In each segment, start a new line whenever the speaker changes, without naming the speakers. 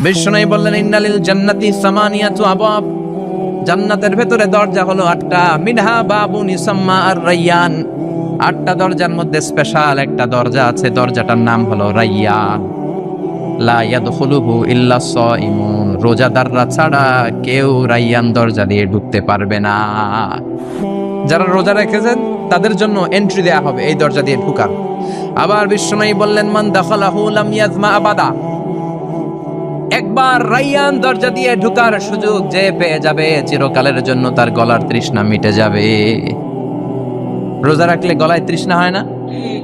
বিষ্ণু বললেন ইন্নালিল জান্নাতি সামানিয়াতু আবাব, জান্নাতের ভেতরে দরজা হলো 8টা। মিনহা বাবুন ইউসাম্মা আর-রায়্যান, 8টা দরজার মধ্যে স্পেশাল একটা দরজা আছে, দরজাটার নাম হলো রায়্যান। লা ইয়াদখুলুহু ইল্লা সাইমুন, রোজাদাররা ছাড়া কেউ রায়্যান দরজা দিয়ে ঢুকতে পারবে না। যারা রোজা রেখেছেন তাদের জন্য এন্ট্রি দেয়া হবে এই দরজা দিয়ে ঢুকার। আবার বিষ্ণু বললেন মান দাখালাহু লাম ইয়াজমা আবাদা, একবার রায়্যান দরজা দিয়ে ঢুকার সুযোগ যে পেয়ে যাবে চিরকালের জন্য তার গলার তৃষ্ণা মিটে যাবে। রোজা রাখলে গলায় তৃষ্ণা হয় না?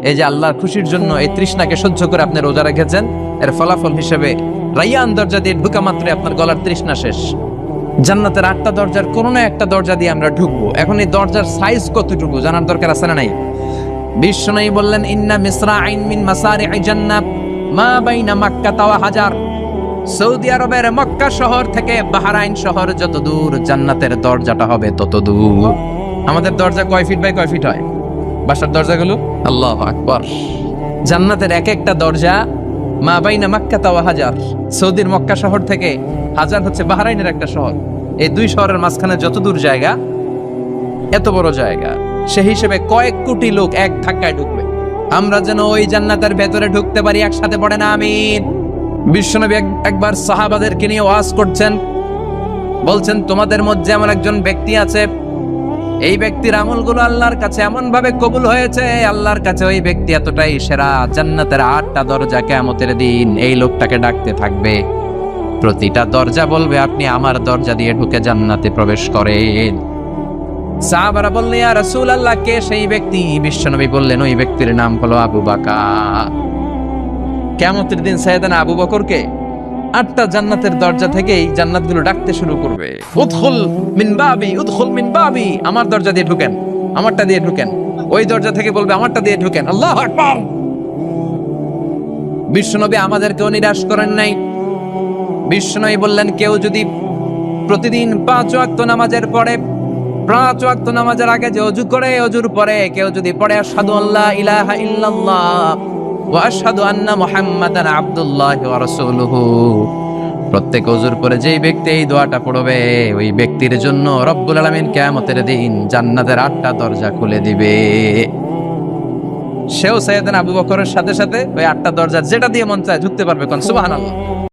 এই যে আল্লাহর খুশির জন্য এই তৃষ্ণাকে সহ্য করে আপনি রোজা রেখেছেন, এর ফলাফল হিসেবে রায়্যান দরজা দিয়ে ঢুকা মাত্রই আপনার গলার তৃষ্ণা শেষ। জান্নাতের 8টা দরজার কোনো না একটা দরজা দিয়ে আমরা ঢুকবো। এখন এই দরজার সাইজ কতটুকু জানার দরকার আছে না নাই? বিষ্ণু বললেন ইন্না মিসরাইন মিন মাসারি'i জান্নাত মা বাইনা মাক্কা ওয়া হাজার, সৌদি আরবের মক্কা শহর থেকে বাহরাইন শহর যত দূর, জান্নাতের দরজাটা হবে তত দূর। আমাদের দরজা কয় ফিট বাই কয় ফিট হয় বাসার দরজাগুলো? আল্লাহু আকবার। জান্নাতের এক একটা দরজা মা বাইনা মাক্কা ওয়া হাজার, সৌদির মক্কা শহর থেকে হাজার হচ্ছে বাহরাইনের একটা শহর, এই দুই শহরের মাঝখানে যত দূর জায়গা, এত বড় জায়গা, সেই হিসেবে কয়েক কোটি লোক এক ধাক্কায় ঢুকবে। আমরা যেন ওই জান্নাতের ভেতরে ঢুকতে পারি, একসাথে পড়ে না আমিন। বিশ্বনবী একবার সাহাবাদেরকে নিয়ে ওয়াজ করছেন, বলছেন তোমাদের মধ্যে এমন একজন ব্যক্তি আছে, এই ব্যক্তির আমলগুলো আল্লাহর কাছে এমন ভাবে কবুল হয়েছে, আল্লাহর কাছে ওই ব্যক্তি এতটাই সেরা, জান্নাতের 8টা দরজা কিয়ামতের দিন এই লোকটাকে ডাকতে থাকবে। প্রতিটা দরজা বলবে আপনি আমার দরজা দিয়ে ঢুকে জান্নাতে প্রবেশ করেন। সাহাবারা বললেন ইয়া রাসূলুল্লাহ, কে সেই ব্যক্তি? বিশ্বনবী বললেন ওই ব্যক্তির নাম হলো আবু বকর। কিয়ামতের দিন সাইয়েদনা আবু বকরকে 8টা জান্নাতের দরজা থেকেই জান্নাতগুলো ডাকতে শুরু করবে, উদখুল মিন বাবি, উদখুল মিন বাবি, আমার দরজা দিয়ে ঢুকেন, আমারটা দিয়ে ঢুকেন। ওই দরজা থেকে বলবে আমারটা দিয়ে ঢুকেন। আল্লাহু আকবার। বিশ্বনবী আমাদেরকেও নিরাশ করেন নাই। বিশ্বনবী বললেন কেউ যদি প্রতিদিন 5 ওয়াক্ত নামাজের পরে, 5 ওয়াক্ত নামাজের আগে যে ওযু করে, ওযুর পরে কেউ যদি পড়ে আশহাদু আল্লা ইলাহা ইল্লাল্লাহ ওয়া আশহাদু আন্না মুহাম্মাদান আবদুল্লাহি ওয়া রাসূলুহু, প্রত্যেক ওযুর পরে যেই ব্যক্তি এই দোয়াটা পড়বে ওই ব্যক্তির জন্য রব্বুল আলামিন কিয়ামতের দিন জান্নাতের 8টা দরজা খুলে দিবে। সেও সাইয়েদনা আবু বকরের সাথে সাথে ওই 8টা দরজা যেটা দিয়ে মন চায় ঢুকতে পারবে। কোন সুবহানাল্লাহ।